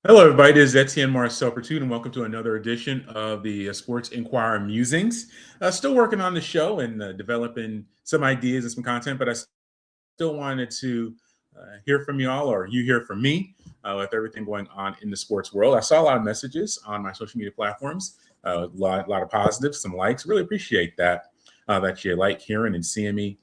Hello, everybody. This is Etienne Marcel Pertut, and welcome to another edition of the Sports Inquirer Musings. Still working on the show and developing some ideas and some content, but I still wanted to hear from you all, or you hear from me, with everything going on in the sports world. I saw a lot of messages on my social media platforms, a lot of positives, some likes. Really appreciate that you like hearing and seeing me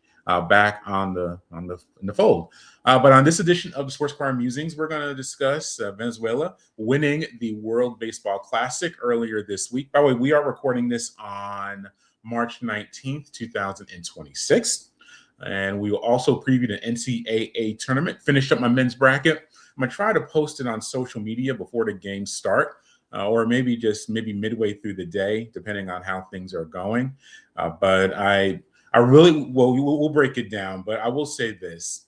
back in the fold. But on this edition of the Sports Inquirer Musings, we're going to discuss Venezuela winning the World Baseball Classic earlier this week. By the way, we are recording this on March 19th, 2026. And we will also preview the NCAA tournament. Finished up my men's bracket. I'm going to try to post it on social media before the games start, or maybe midway through the day, depending on how things are going. But I really, well, we'll break it down, but I will say this.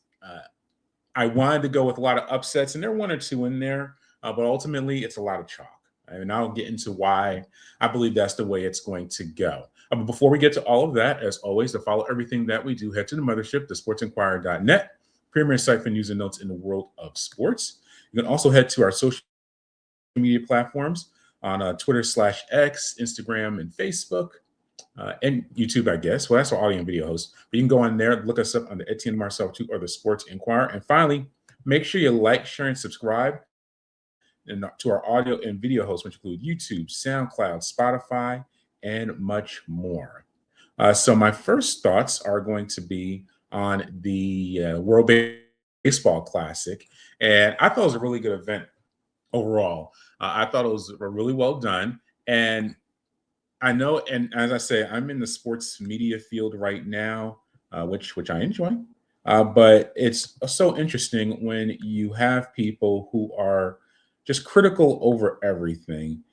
I wanted to go with a lot of upsets, and there are one or two in there, but ultimately it's a lot of chalk. And I'll get into why I believe that's the way it's going to go. But before we get to all of that, as always, to follow everything that we do, head to the mothership, thesportsinquirer.net, premier site for news and notes in the world of sports. You can also head to our social media platforms on Twitter/X, Instagram, and Facebook. And YouTube, I guess. Well, that's our audio and video host. But you can go on there, look us up on the Etienne Marcel 2 or the Sports Inquirer. And finally, make sure you like, share, and subscribe to our audio and video hosts, which include YouTube, SoundCloud, Spotify, and much more. So my first thoughts are going to be on the World Baseball Classic. And I thought it was a really good event overall. I thought it was really well done. And I know, and as I say, I'm in the sports media field right now, which I enjoy. But it's so interesting when you have people who are just critical over everything.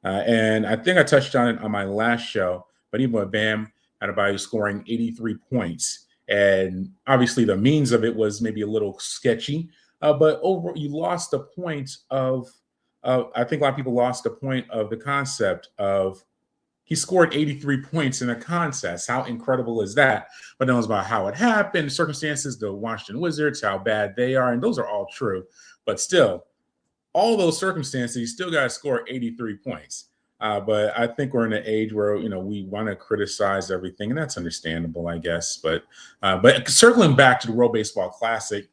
And I think I touched on it on my last show, but even with Bam Adebayo scoring 83 points, and obviously the means of it was maybe a little sketchy, but over you lost the point of I think a lot of people lost the point of the concept of he scored 83 points in a contest. How incredible is that? But then it was about how it happened, the circumstances, the Washington Wizards, how bad they are, and those are all true. But still, all those circumstances, you still got to score 83 points. But I think we're in an age where we want to criticize everything, and that's understandable, I guess. But circling back to the World Baseball Classic,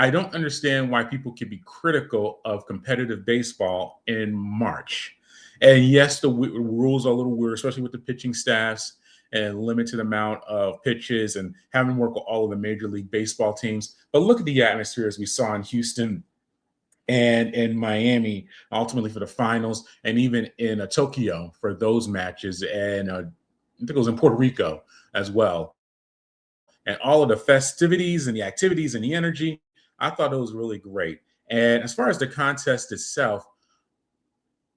I don't understand why people can be critical of competitive baseball in March. And yes, the rules are a little weird, especially with the pitching staffs and limited amount of pitches and having to work with all of the Major League Baseball teams. But look at the atmosphere as we saw in Houston and in Miami, ultimately for the finals, and even in Tokyo for those matches. And I think it was in Puerto Rico as well. And all of the festivities and the activities and the energy, I thought it was really great. And as far as the contest itself,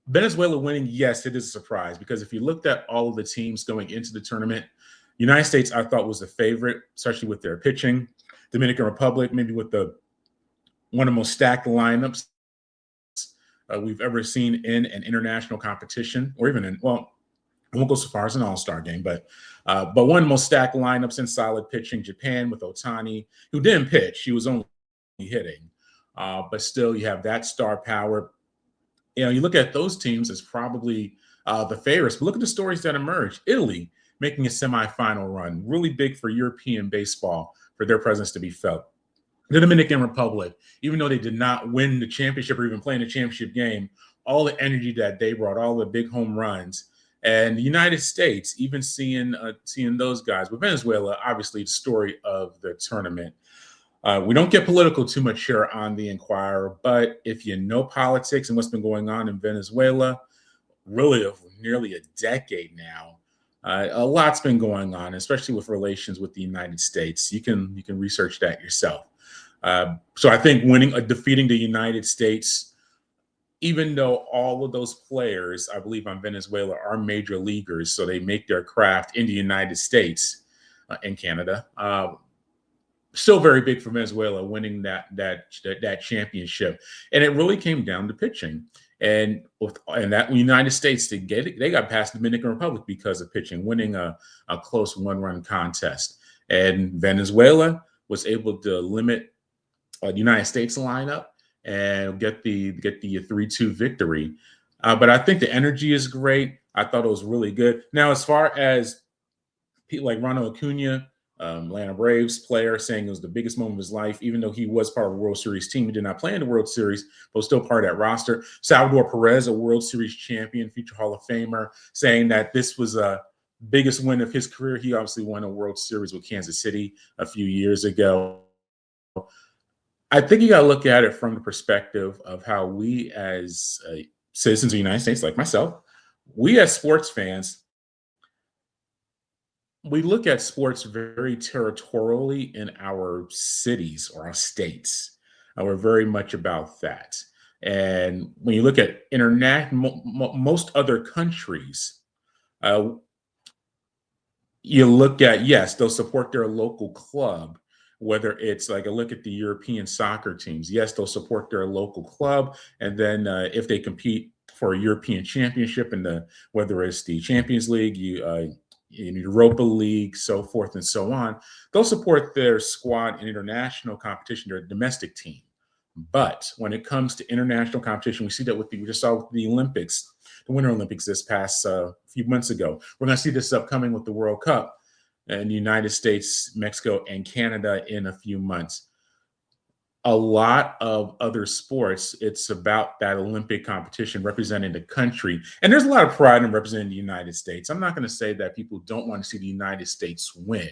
Venezuela winning, yes, it is a surprise because if you looked at all of the teams going into the tournament, United States I thought was the favorite, especially with their pitching. Dominican Republic, maybe with one of the most stacked lineups we've ever seen in an international competition, or even I won't go so far as an all-star game, but one of the most stacked lineups in solid pitching. Japan with Otani, who didn't pitch, he was only hitting, but still you have that star power. You look at those teams as probably the favorites, but look at the stories that emerged. Italy making a semifinal run, really big for European baseball, for their presence to be felt. The Dominican Republic, even though they did not win the championship or even play in the championship game, all the energy that they brought, all the big home runs. And the United States, even seeing those guys. With Venezuela, obviously the story of the tournament. We don't get political too much here on the Inquirer, but if you know politics and what's been going on in Venezuela, really nearly a decade now, a lot's been going on, especially with relations with the United States. You can research that yourself. So I think defeating the United States, even though all of those players, I believe, on Venezuela are major leaguers, so they make their craft in the United States and Canada. Still very big for Venezuela winning that championship, and it really came down to pitching. And that United States they got past the Dominican Republic because of pitching, winning a close one-run contest. And Venezuela was able to limit the United States lineup and get the 3-2 victory. But I think the energy is great. I thought it was really good. Now, as far as people like Ronald Acuna, Atlanta Braves player, saying it was the biggest moment of his life, even though he was part of a World Series team. He did not play in the World Series, but was still part of that roster. Salvador Perez, a World Series champion, future Hall of Famer, saying that this was a biggest win of his career. He obviously won a World Series with Kansas City a few years ago. I think you got to look at it from the perspective of how we, as citizens of the United States, like myself, we as sports fans, we look at sports very territorially in our cities or our states. We're very much about that. And when you look at most other countries, uh, you look at, yes, they'll support their local club, whether it's like a look at the European soccer teams. Yes, they'll support their local club. And then if they compete for a European championship in whether it's the Champions League, in Europa League, so forth and so on, they'll support their squad in international competition, their domestic team. But when it comes to international competition, we see that we just saw with the Olympics, the Winter Olympics this past few months ago. We're going to see this upcoming with the World Cup in the United States, Mexico, and Canada in a few months. A lot of other sports, it's about that Olympic competition representing the country. And there's a lot of pride in representing the United States. I'm not going to say that people don't want to see the United States win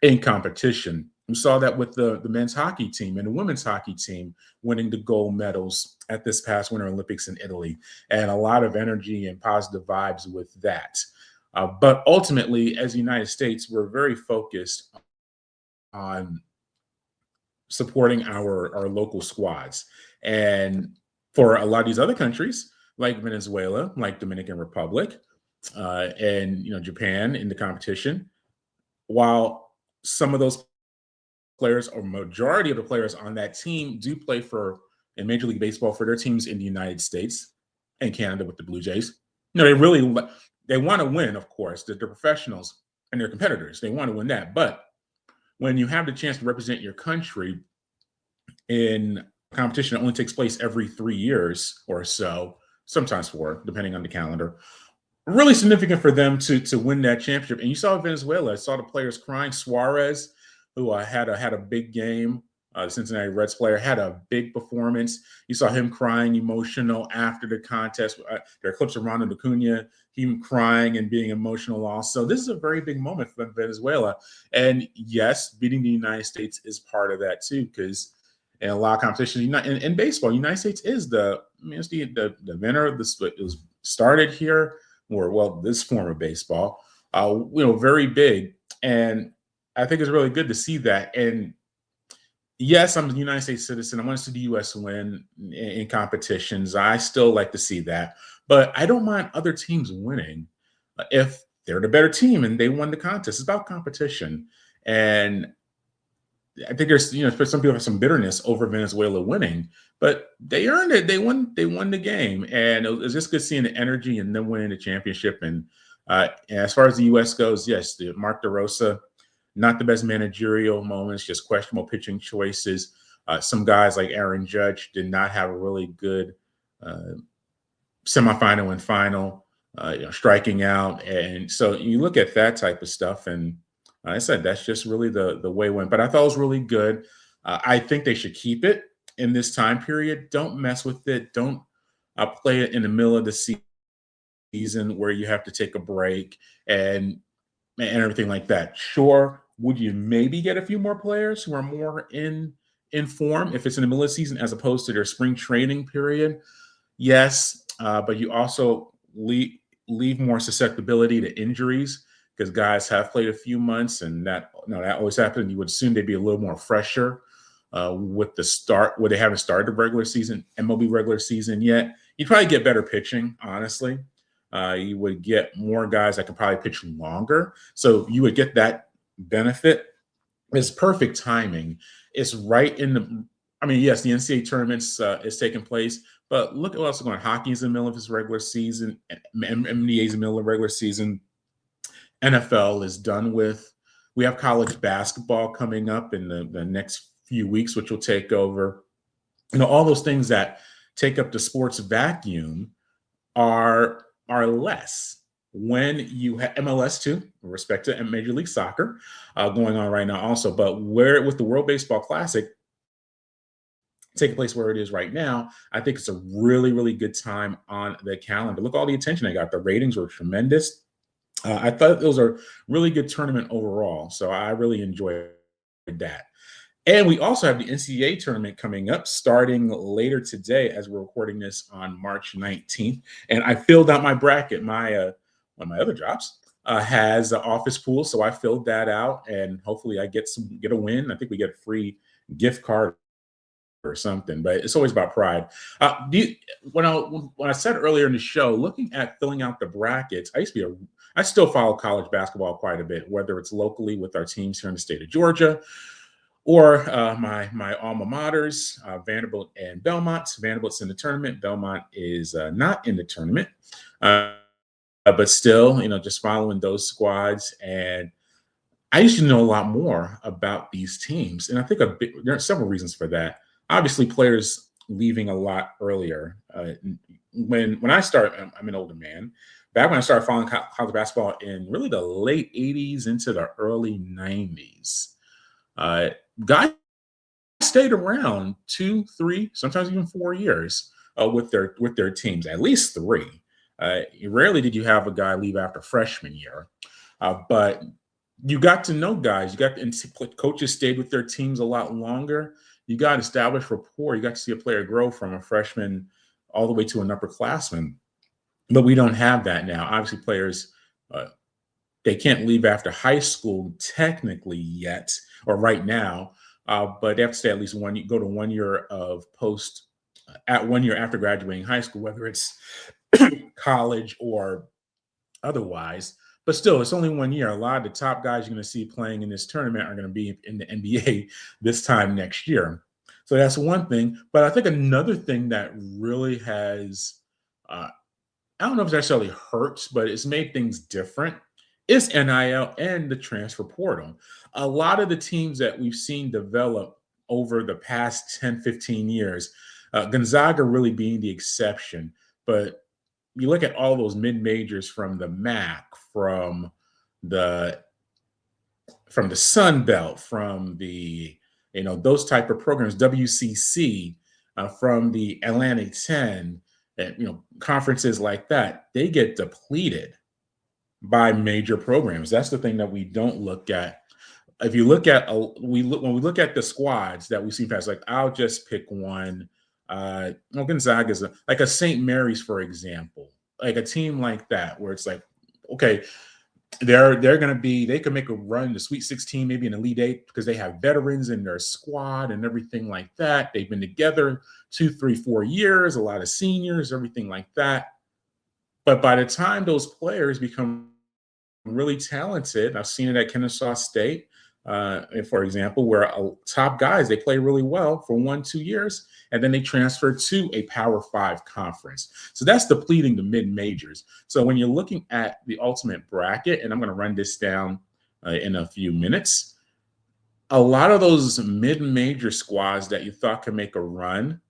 in competition. We saw that with the men's hockey team and the women's hockey team winning the gold medals at this past Winter Olympics in Italy, and a lot of energy and positive vibes with that. But ultimately, as the United States, we're very focused on supporting our local squads. And for a lot of these other countries, like Venezuela, like Dominican Republic, and Japan in the competition, while some of those players or majority of the players on that team do play for in Major League Baseball for their teams in the United States and Canada with the Blue Jays. They want to win, of course. They're professionals and they're competitors. They want to win that. But when you have the chance to represent your country in a competition that only takes place every 3 years or so, sometimes 4, depending on the calendar, really significant for them to win that championship. And you saw Venezuela. I saw the players crying. Suarez, who had a big game, the Cincinnati Reds player, had a big performance. You saw him crying, emotional after the contest. There are clips of Ronald Acuna, him crying and being emotional also. This is a very big moment for Venezuela. And yes, beating the United States is part of that too, because in a lot of competitions, in baseball, the United States is it's the winner of this. It was started here, or well, this form of baseball, very big. And I think it's really good to see that. And yes, I'm a United States citizen. I want to see the U.S. win in competitions. I still like to see that. But I don't mind other teams winning if they're the better team and they won the contest. It's about competition. And I think there's, some people have some bitterness over Venezuela winning, but they earned it. They won the game. And it was just good seeing the energy and them winning the championship. And as far as the U.S. goes, yes, Mark DeRosa, not the best managerial moments, just questionable pitching choices. Some guys like Aaron Judge did not have a really good semifinal and final, striking out. And so you look at that type of stuff, and I said that's just really the way it went. But I thought it was really good. I think they should keep it in this time period. Don't mess with it. Don't play it in the middle of the season where you have to take a break and everything like that. Sure, would you maybe get a few more players who are more in form if it's in the middle of the season as opposed to their spring training period? Yes, but you also leave more susceptibility to injuries because guys have played a few months, and that always happens. You would assume they'd be a little more fresher with the start where they haven't started the regular season, MLB regular season yet. You'd probably get better pitching, honestly. You would get more guys that can probably pitch longer. So you would get that benefit. It's perfect timing. It's right in yes, the NCAA tournaments is taking place, but look at what's going on. Hockey is in the middle of its regular season. NBA is in the middle of the regular season. NFL is done with. We have college basketball coming up in the next few weeks, which will take over. all those things that take up the sports vacuum are less when you have MLS too, with respect to Major League Soccer going on right now also. But where with the World Baseball Classic taking place where it is right now, I think it's a really, really good time on the calendar. Look, all the attention they got. The ratings were tremendous. I thought it was a really good tournament overall. So I really enjoyed that. And we also have the NCAA tournament coming up starting later today as we're recording this on March 19th. And I filled out my bracket. One of my other jobs has an office pool, so I filled that out, and hopefully I get a win. I think we get a free gift card or something, but it's always about pride. When I said earlier in the show, looking at filling out the brackets, I still follow college basketball quite a bit, whether it's locally with our teams here in the state of Georgia or my alma maters, Vanderbilt and Belmont. Vanderbilt's in the tournament. Belmont is not in the tournament, but still, just following those squads. And I used to know a lot more about these teams, and I think there are several reasons for that. Obviously, players leaving a lot earlier. When I started, I'm an older man. Back when I started following college basketball in really the late '80s into the early '90s, guys stayed around 2, 3, sometimes even 4 years with their teams, at least 3. Rarely did you have a guy leave after freshman year, but you got to know guys. And coaches stayed with their teams a lot longer. You got established rapport. You got to see a player grow from a freshman all the way to an upperclassman. But we don't have that now. Obviously, players they can't leave after high school technically yet or right now, but they have to stay at least go to 1 year of post at 1 year after graduating high school, whether it's college or otherwise. But still, it's only 1 year. A lot of the top guys you're going to see playing in this tournament are going to be in the NBA this time next year. So that's one thing. But I think another thing that really has, I don't know if it necessarily hurts, but it's made things different is NIL and the transfer portal. A lot of the teams that we've seen develop over the past 10, 15 years, Gonzaga really being the exception, but you look at all those mid majors from the MAC, the from the Sun Belt, from the those type of programs, WCC, from the Atlantic 10, and conferences like that, they get depleted by major programs. That's the thing that we don't look at. If you look at when we look at the squads that we've seen past, like I'll just pick one. Gonzaga is like a St. Mary's, for example, like a team like that, where it's like, okay, they're going to they could make a run to Sweet 16, maybe an Elite Eight, because they have veterans in their squad and everything like that. They've been together 2, 3, 4 years, a lot of seniors, everything like that. But by the time those players become really talented, I've seen it at Kennesaw State, for example, where top guys, they play really well for 1, 2 years, and then they transfer to a Power 5 conference. So that's depleting the mid majors. So when you're looking at the ultimate bracket, and I'm going to run this down in a few minutes, a lot of those mid major squads that you thought could make a run,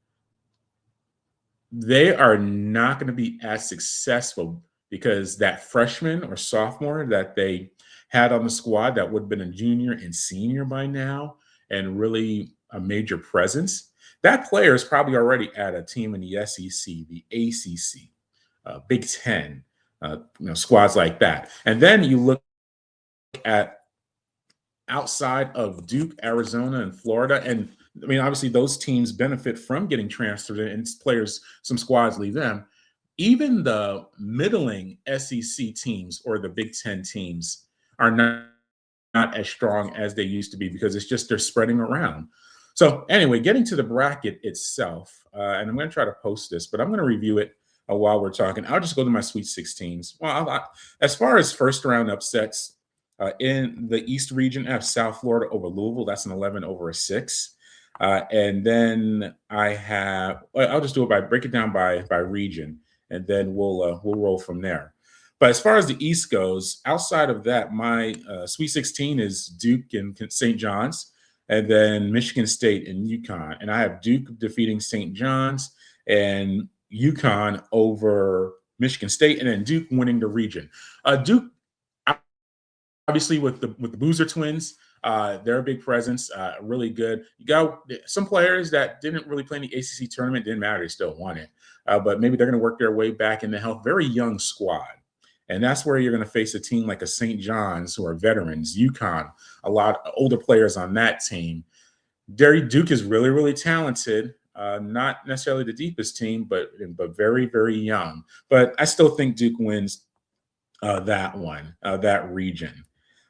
they are not going to be as successful because that freshman or sophomore that they had on the squad that would have been a junior and senior by now and really a major presence, that player is probably already at a team in the SEC, the ACC, Big Ten, squads like that. And then you look at outside of Duke, Arizona, and Florida, and I mean, obviously, those teams benefit from getting transferred, and players, some squads leave them. Even the middling SEC teams or the Big Ten teams are not as strong as they used to be because it's just they're spreading around. So, anyway, getting to the bracket itself, and I'm going to try to post this, but I'm going to review it while we're talking. I'll just go to my Sweet 16s. Well, as far as first round upsets, in the East region, I have South Florida over Louisville. That's an 11 over a 6. And then I'll just do it break it down by region, and then we'll roll from there. But as far as the East goes, outside of that, my Sweet 16 is Duke and St. John's. and then Michigan State and UConn. And I have Duke defeating St. John's and UConn over Michigan State, and then Duke winning the region. Duke, obviously, with the Boozer twins, they're a big presence, really good. You got some players that didn't really play in the ACC tournament, didn't matter, they still won it. But maybe they're going to work their way back in the health. Very young squad. And that's where you're going to face a team like a St. John's, who are veterans, UConn, a lot of older players on that team. Duke is really, really talented. Not necessarily the deepest team, but very, very young. But I still think Duke wins that one, that region.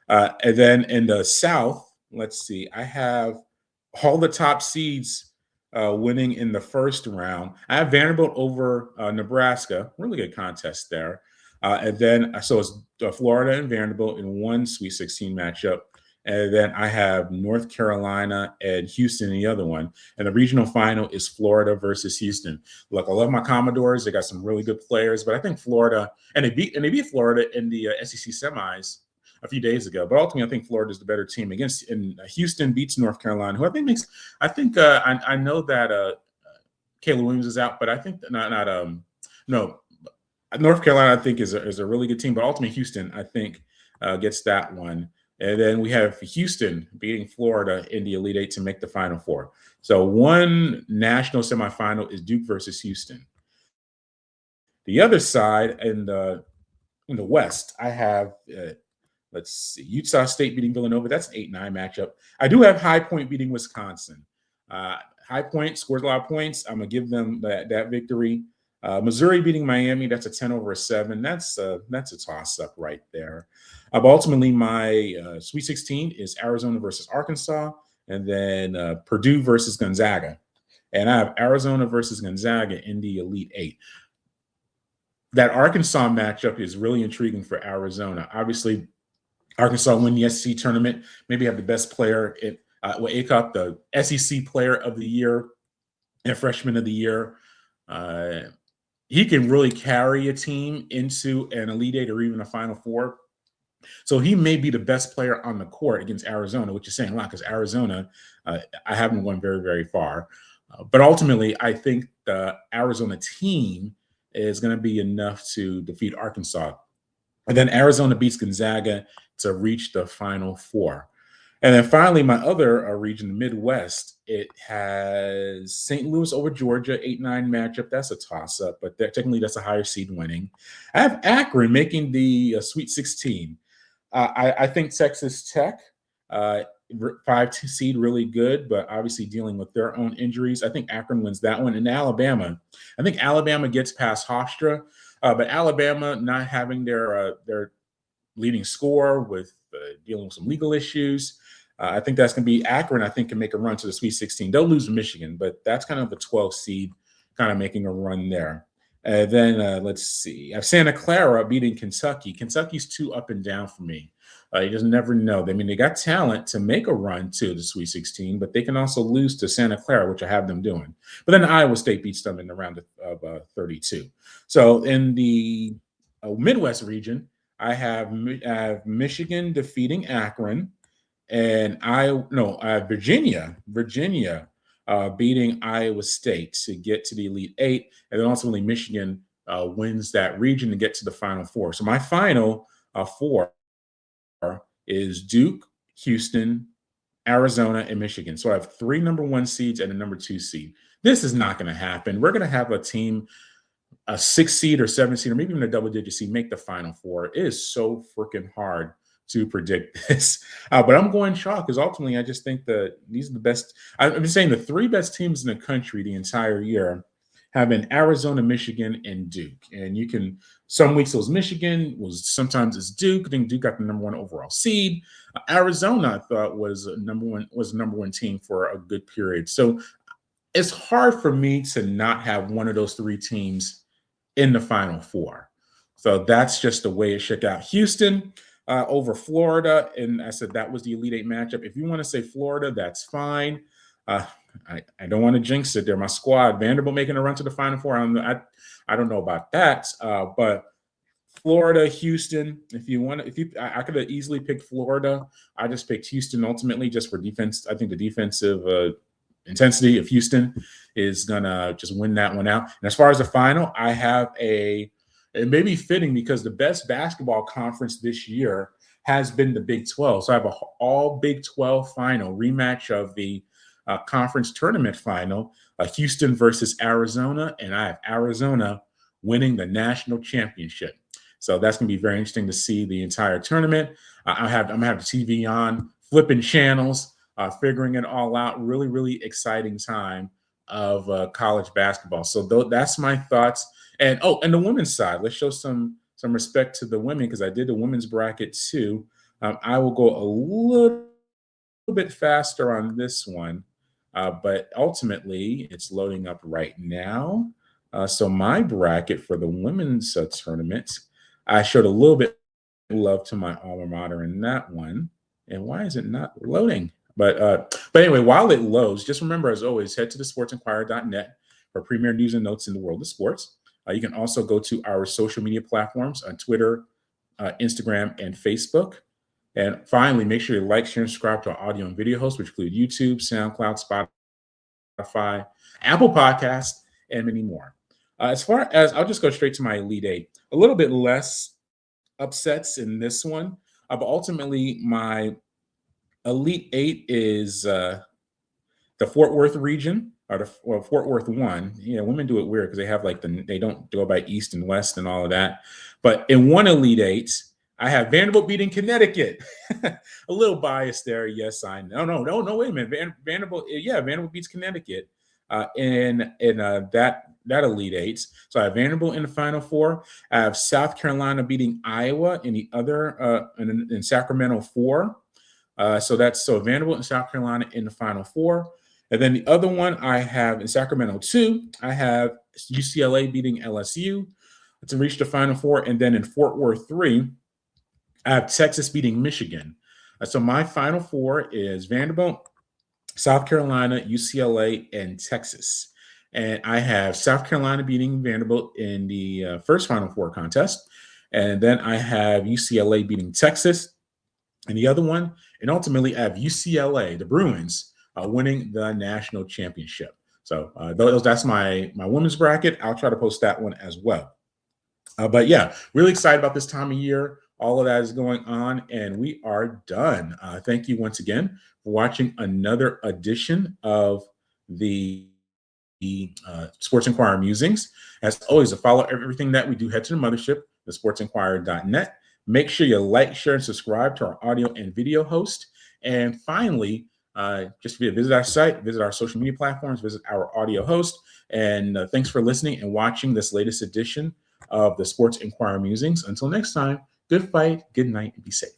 And then in the South, let's see, I have all the top seeds winning in the first round. I have Vanderbilt over Nebraska, really good contest there. And then, so it's Florida and Vanderbilt in one Sweet 16 matchup. And then I have North Carolina and Houston in the other one. And the regional final is Florida versus Houston. Look, I love my Commodores. They got some really good players, but I think Florida, and they beat Florida in the SEC semis a few days ago. But ultimately, I think Florida is the better team. And Houston beats North Carolina, who I think makes. I know that Caleb Williams is out, but I think no. North Carolina, I think, is a really good team, but ultimately Houston, I think, gets that one. And then we have Houston beating Florida in the Elite Eight to make the Final Four. So one national semifinal is Duke versus Houston. The other side in the West, I have let's see, Utah State beating Villanova. That's an 8-9 matchup. I do have High Point beating Wisconsin. High Point scores a lot of points. I'm gonna give them that victory. Missouri beating Miami, that's a 10/7. That's a toss-up right there. But ultimately, my Sweet 16 is Arizona versus Arkansas, and then Purdue versus Gonzaga. And I have Arizona versus Gonzaga in the Elite Eight. That Arkansas matchup is really intriguing for Arizona. Obviously, Arkansas win the SEC tournament, maybe have the best player in ACOP, the SEC Player of the Year and Freshman of the Year. He can really carry a team into an Elite Eight or even a Final Four. So he may be the best player on the court against Arizona, which is saying a lot because Arizona, I haven't gone very, very far. But ultimately, I think the Arizona team is going to be enough to defeat Arkansas. And then Arizona beats Gonzaga to reach the Final Four. And then finally, my other region, the Midwest, it has St. Louis over Georgia, 8-9 matchup. That's a toss-up, but technically that's a higher seed winning. I have Akron making the Sweet 16. I think Texas Tech, 5 seed, really good, but obviously dealing with their own injuries. I think Akron wins that one. And Alabama, I think Alabama gets past Hofstra, but Alabama not having their leading scorer with dealing with some legal issues. I think that's going to be Akron. I think can make a run to the Sweet 16. They'll lose to Michigan, but that's kind of a 12 seed kind of making a run there. Then let's see. I have Santa Clara beating Kentucky. Kentucky's too up and down for me. You just never know. I mean, they got talent to make a run to the Sweet 16, but they can also lose to Santa Clara, which I have them doing. But then Iowa State beats them in the round of 32. So in the Midwest region, I have Michigan defeating Akron, and Virginia beating Iowa State to get to the Elite Eight, and then ultimately Michigan wins that region to get to the Final Four. So my Final Four is Duke, Houston, Arizona, and Michigan. So I have 3 number 1 seeds and a number 2 seed. This is not going to happen. We're going to have a team, a 6 seed or 7 seed, or maybe even a double-digit seed, make the Final Four. It is so freaking hard to predict this. But I'm going chalk because ultimately I just think that these are the best. I've been saying the 3 best teams in the country the entire year have been Arizona, Michigan, and Duke. And you can, some weeks it was Michigan, sometimes it's Duke. I think Duke got the number 1 overall seed. Arizona, I thought, was number one team for a good period. So it's hard for me to not have one of those 3 teams in the Final Four. So that's just the way it shook out. Houston over Florida, and I said that was the Elite Eight matchup. If you want to say Florida, that's fine. I don't want to jinx it. They're my squad. Vanderbilt making a run to the Final Four. I don't know about that, but Florida, Houston. If you want, I could have easily picked Florida. I just picked Houston ultimately just for defense. I think the defensive intensity of Houston is gonna just win that one out. And as far as the final, I have it may be fitting because the best basketball conference this year has been the Big 12. So I have a all Big 12 final rematch of the conference tournament final, Houston versus Arizona, and I have Arizona winning the national championship. So that's going to be very interesting to see the entire tournament. I'm gonna have the TV on, flipping channels, figuring it all out. Really, really exciting time of college basketball. So that's my thoughts. And and the women's side. Let's show some respect to the women because I did the women's bracket too. I will go a little bit faster on this one, but ultimately it's loading up right now. So my bracket for the women's tournament, I showed a little bit of love to my alma mater in that one. And why is it not loading? But anyway, while it loads, just remember, as always, head to the sportsinquirer.net for premier news and notes in the world of sports. You can also go to our social media platforms on Twitter, Instagram, and Facebook. And finally, make sure you like, share, and subscribe to our audio and video hosts, which include YouTube, SoundCloud, Spotify, Apple Podcasts, and many more. As far as, I'll just go straight to my Elite Eight. A little bit less upsets in this one, but ultimately my Elite Eight is the Fort Worth region, or Fort Worth one. Women do it weird because they have they don't go by East and West and all of that. But in one Elite Eight, I have Vanderbilt beating Connecticut. A little biased there. Yes, I know. No, wait a minute. Vanderbilt beats Connecticut in that Elite Eight. So I have Vanderbilt in the Final Four. I have South Carolina beating Iowa in the other in Sacramento 4. So Vanderbilt and South Carolina in the Final Four. And then the other one I have in Sacramento 2, I have UCLA beating LSU to reach the Final Four. And then in Fort Worth 3, I have Texas beating Michigan. So my Final Four is Vanderbilt, South Carolina, UCLA, and Texas. And I have South Carolina beating Vanderbilt in the first Final Four contest. And then I have UCLA beating Texas in the other one. And ultimately, I have UCLA, the Bruins, winning the national championship. So that's my women's bracket. I'll try to post that one as well. But yeah, really excited about this time of year. All of that is going on, and we are done. Thank you once again for watching another edition of the Sports Inquirer Musings. As always, to follow everything that we do, head to the mothership, thesportsinquirer.net. Make sure you like, share, and subscribe to our audio and video host. And finally, just visit our site, visit our social media platforms, visit our audio host. And thanks for listening and watching this latest edition of the Sports Inquirer Musings. Until next time, good fight, good night, and be safe.